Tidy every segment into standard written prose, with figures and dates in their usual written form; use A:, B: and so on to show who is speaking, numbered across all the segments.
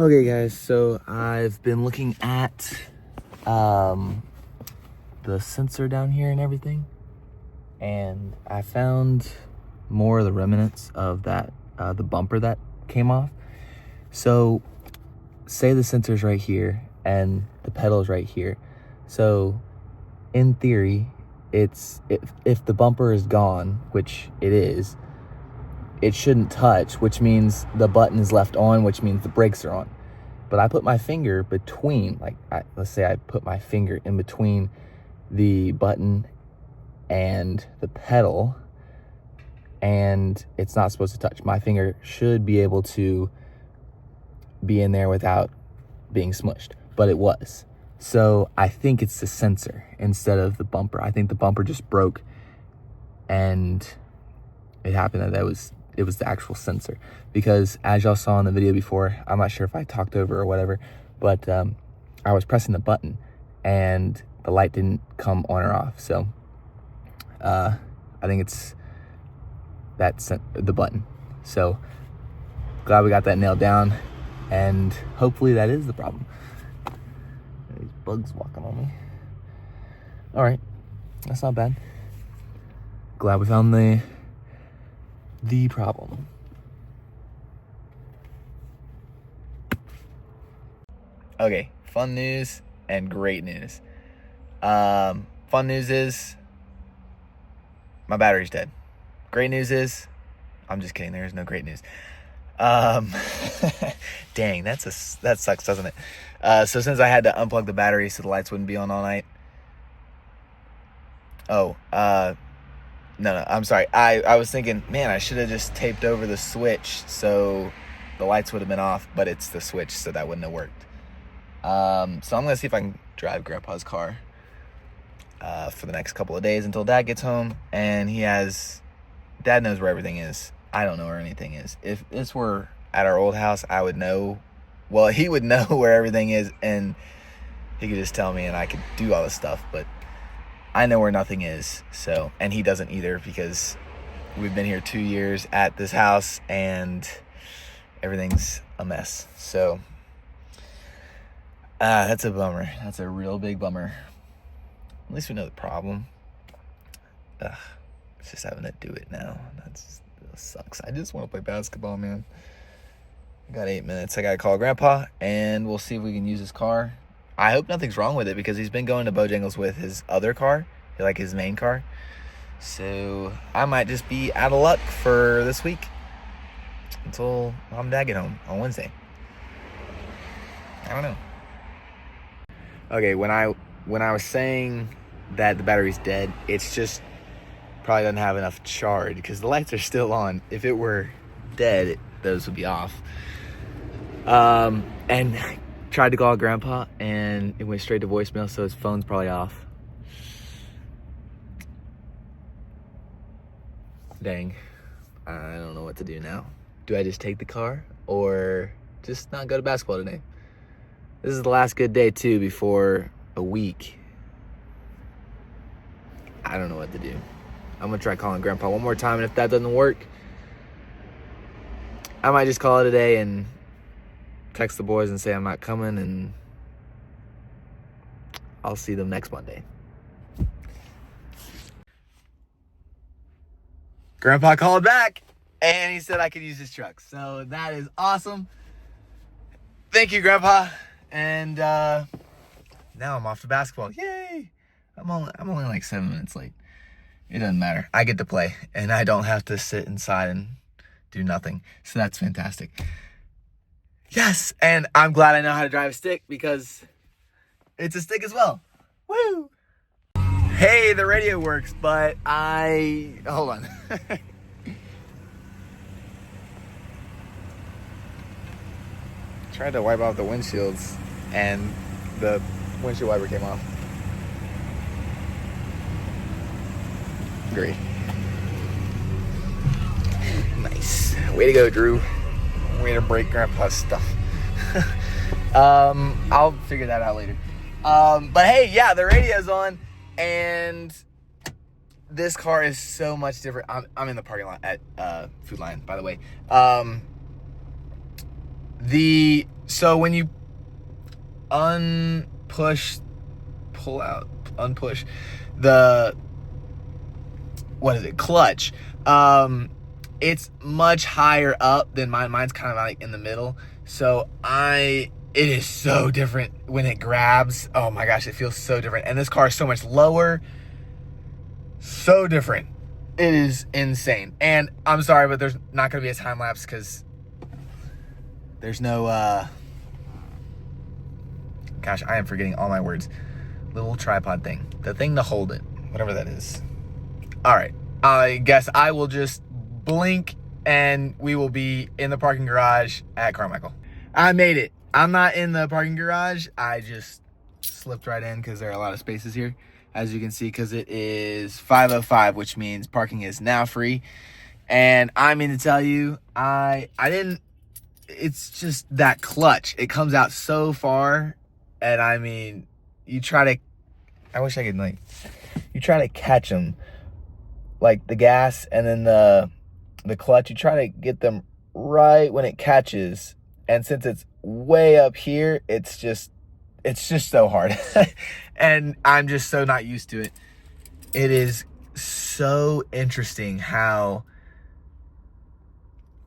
A: Okay guys, so I've been looking at the sensor down here and everything, and I found more of the remnants of that the bumper that came off. So say the sensor's right here and the pedal's right here. So in theory, it's if the bumper is gone, which it is, it shouldn't touch, which means the button is left on, which means the brakes are on. But I put my finger between, let's say I put my finger in between the button and the pedal, and it's not supposed to touch. My finger should be able to be in there without being smushed, but it was. So I think it's the sensor instead of the bumper. I think the bumper just broke, and it happened that it was the actual sensor, because as y'all saw in the video before, I'm not sure if I talked over or whatever, but I was pressing the button and the light didn't come on or off. So I think it's the button. So glad we got that nailed down, and hopefully that is the problem. These bugs walking on me. All right, that's not bad. Glad we found the problem. Okay, fun news and great news. Fun news is my battery's dead. Great news is, I'm just kidding, there's no great news. Dang, that sucks, doesn't it? So since I had to unplug the battery so the lights wouldn't be on all night. No, I'm sorry. I was thinking, man, I should have just taped over the switch so the lights would have been off, but it's the switch, so that wouldn't have worked. So I'm gonna see if I can drive Grandpa's car for the next couple of days until Dad gets home, and Dad knows where everything is. I don't know where anything is. If this were at our old house, I would know. Well, he would know where everything is, and he could just tell me, and I could do all this stuff, but I know where nothing is. So, and he doesn't either, because we've been here 2 years at this house and everything's a mess. So that's a bummer. That's a real big bummer. At least we know the problem. It's just having to do it now. That sucks. I just want to play basketball, man. I got 8 minutes. I got to call Grandpa, and we'll see if we can use his car. I hope nothing's wrong with it, because he's been going to Bojangles with his other car, like his main car. So I might just be out of luck for this week until Mom and Dad get home on Wednesday. I don't know. Okay, when I was saying that the battery's dead, it's just probably doesn't have enough charge, because the lights are still on. If it were dead, those would be off. And tried to call Grandpa, and it went straight to voicemail, so his phone's probably off. Dang. I don't know what to do now. Do I just take the car, or just not go to basketball today? This is the last good day, too, before a week. I don't know what to do. I'm going to try calling Grandpa one more time, and if that doesn't work, I might just call it a day and text the boys and say I'm not coming, and I'll see them next Monday. Grandpa called back, and he said I could use his truck. So that is awesome. Thank you, Grandpa. And now I'm off to basketball. Yay! I'm only like 7 minutes late. It doesn't matter. I get to play, and I don't have to sit inside and do nothing. So that's fantastic. Yes, and I'm glad I know how to drive a stick, because it's a stick as well. Woo! Hey, the radio works, but hold on. Tried to wipe off the windshields, and the windshield wiper came off. Great. Nice. Way to go, Drew. Way to break Grandpa's stuff. I'll figure that out later. But hey, yeah, the radio's on, and this car is so much different. I'm in the parking lot at Food Lion, by the way. So when you unpush the, what is it, clutch, it's much higher up than mine. Mine's kind of like in the middle. So it is so different when it grabs. Oh my gosh, it feels so different. And this car is so much lower. So different. It is insane. And I'm sorry, but there's not going to be a time lapse because there's no, gosh, I am forgetting all my words. Little tripod thing. The thing to hold it. Whatever that is. All right. I guess I will just blink and we will be in the parking garage at Carmichael. I made it. I'm not in the parking garage. I just slipped right in because there are a lot of spaces here, as you can see, because it is 5:05, which means parking is now free. And I mean to tell you, I didn't, it's just that clutch. It comes out so far. And I mean, I wish I could, like, you try to catch them, like the gas and then the clutch, you try to get them right when it catches. And since it's way up here, it's just so hard. And I'm just so not used to it. It is so interesting how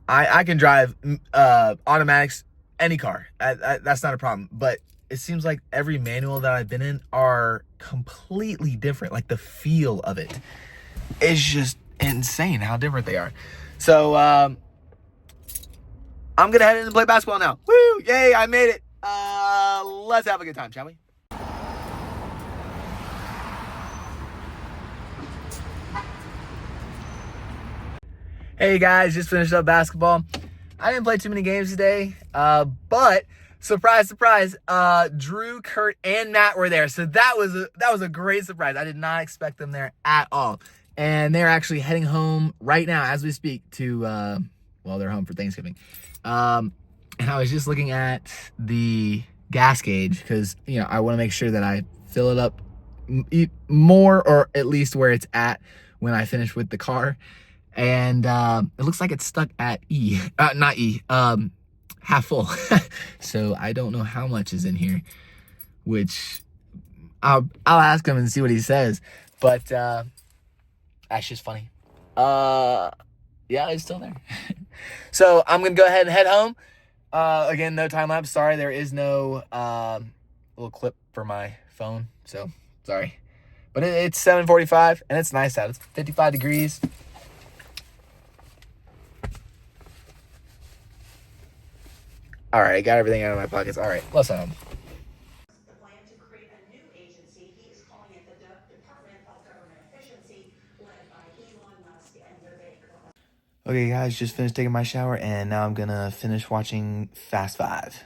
A: I can drive automatics, any car. That's not a problem. But it seems like every manual that I've been in are completely different. Like the feel of it is just insane how different they are. So I'm gonna head in and play basketball now. Woo! Yay! I made it. Let's have a good time, shall we? Hey guys, just finished up basketball. I didn't play too many games today, but surprise, surprise, Drew, Kurt, and Matt were there. So that was a great surprise. I did not expect them there at all. And they're actually heading home right now as we speak to, well, they're home for Thanksgiving. And I was just looking at the gas gauge because, you know, I want to make sure that I fill it up more, or at least where it's at when I finish with the car. And it looks like it's stuck at half full. So I don't know how much is in here, which I'll ask him and see what he says. But that's just funny. Yeah, it's still there. So I'm gonna go ahead and head home. Again, no time lapse. Sorry, there is no little clip for my phone. So sorry, but it's 7:45 and it's nice out. It's 55 degrees. All right, I got everything out of my pockets. All right, let's head home.
B: The plan to create a new agency. He is calling it the Department of Government Efficiency, led by Elon Musk and Vivek.
A: Okay, guys, just finished taking my shower, and now I'm gonna finish watching Fast 5.